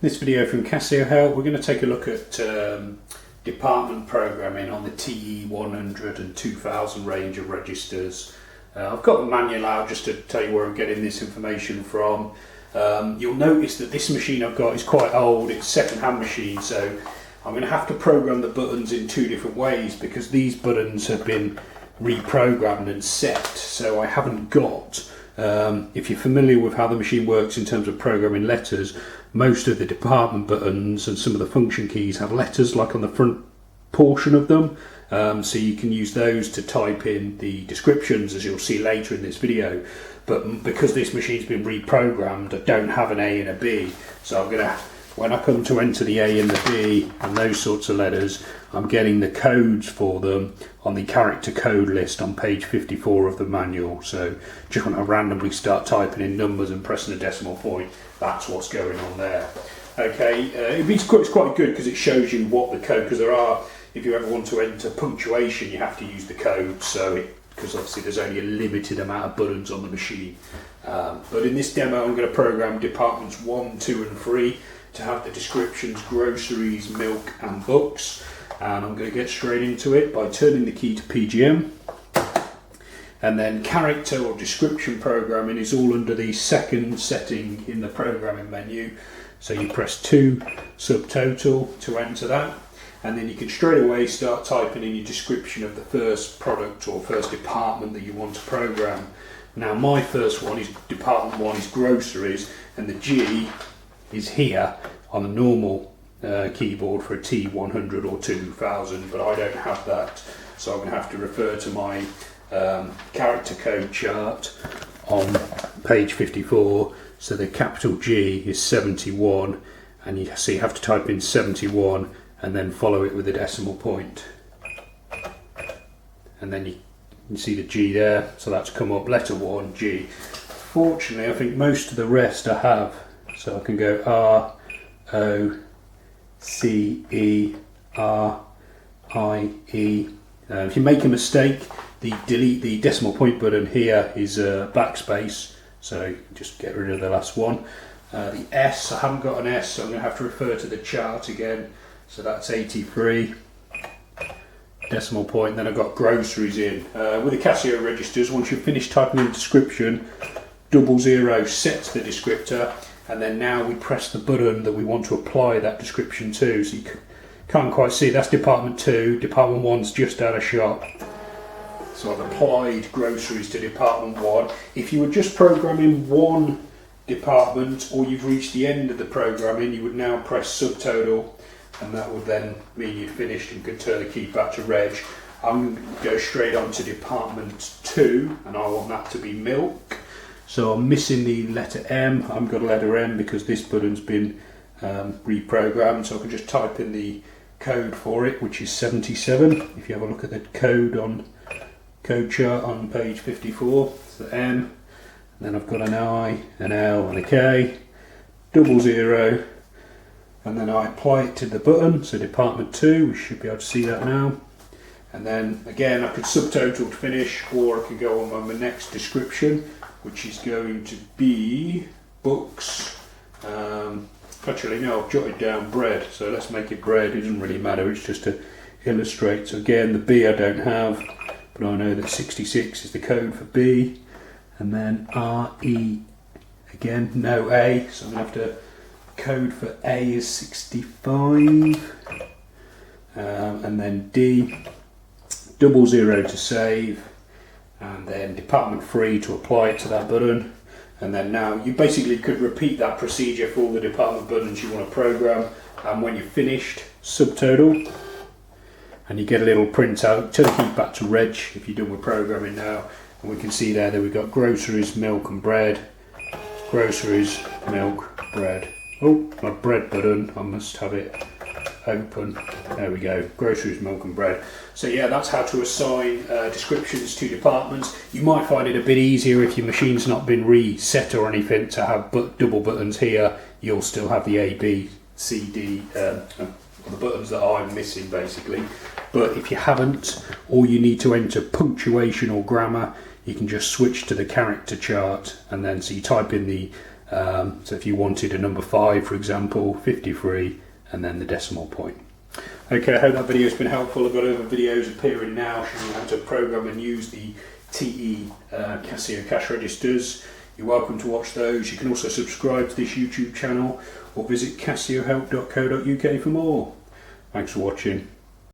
This video from Casio Help, we're going to take a look at department programming on the TE100 and 2000 range of registers. I've got the manual out just to tell you where I'm getting this information from. You'll notice that this machine I've got is quite old, it's a second-hand machine, so I'm going to have to program the buttons in two different ways because these buttons have been reprogrammed and set, so I haven't got, if you're familiar with how the machine works in terms of programming letters, most of the department buttons and some of the function keys have letters like on the front portion of them, so you can use those to type in the descriptions as you'll see later in this video. But because this machine's been reprogrammed, I don't have an A and a B, so I'm gonna, when I come to enter the A and the B and those sorts of letters, I'm getting the codes for them on the character code list on page 54 of the manual. So just when I randomly start typing in numbers and pressing a decimal point, that's what's going on there. Okay, it's quite good because it shows you what the code, because there are, if you ever want to enter punctuation, you have to use the code, so because obviously there's only a limited amount of buttons on the machine. But in this demo I'm going to program departments 1, 2 and 3 to have the descriptions groceries, milk and books, and I'm going to get straight into it by turning the key to PGM. And then character or description programming is all under the second setting in the programming menu. So you press 2 subtotal to enter that, and then you can straight away start typing in your description of the first product or first department that you want to program. Now my first one is department 1 is groceries, and the G is here on the normal keyboard for a T100 or 2000, but I don't have that, so I'm going to have to refer to my character code chart on page 54. So the capital G is 71, and you see you have to type in 71 and then follow it with a decimal point, and then you can see the G there, so that's come up, letter 1 G. Fortunately I think most of the rest I have, so I can go R O C E R I E. If you make a mistake, the delete the decimal point button here is backspace, so just get rid of the last one. The S, I haven't got an S, so I'm going to have to refer to the chart again, so that's 83, decimal point. Then I've got groceries in. With the Casio registers, once you've finished typing in the description, 00 sets the descriptor, and then now we press the button that we want to apply that description to. So you can't quite see, that's department 2, department 1's just out of shop. So I've applied groceries to department 1. If you were just programming one department, or you've reached the end of the programming, you would now press subtotal, and that would then mean you've finished and could turn the key back to reg. I'm going to go straight on to department 2, and I want that to be milk. So I'm missing the letter M. I haven't got a letter M because this button's been reprogrammed, so I can just type in the code for it, which is 77. If you have a look at the code on code chart on page 54, it's the M, and then I've got an I, an L and a K, 00, and then I apply it to the button, so department 2, we should be able to see that now. And then again I could subtotal to finish, or I could go on my next description, which is going to be books. Actually no, I've jotted down bread, so let's make it bread. It doesn't really matter, it's just to illustrate. So again, the B I don't have, but I know that 66 is the code for B, and then RE, again no A, so I'm going to have to code for A is 65, and then D, 00 to save, and then department 3 to apply it to that button. And then now you basically could repeat that procedure for all the department buttons you want to program, and when you're finished, subtotal, and you get a little printout. Turn the key back to reg if you're done with programming now, and we can see there that we've got groceries, milk and bread, groceries, milk, bread. Oh, my bread button, I must have it open. There we go, groceries, milk and bread. So yeah, that's how to assign descriptions to departments. You might find it a bit easier if your machine's not been reset or anything to have double buttons here. You'll still have the A, B, C, D, the buttons that I'm missing basically. But if you haven't, or you need to enter punctuation or grammar, you can just switch to the character chart, and then so you type in the So if you wanted a number 5, for example, 53, and then the decimal point. Okay, I hope that video has been helpful. I've got other videos appearing now showing you how to program and use the TE Casio cash registers. You're welcome to watch those. You can also subscribe to this YouTube channel or visit casiohelp.co.uk for more. Thanks for watching.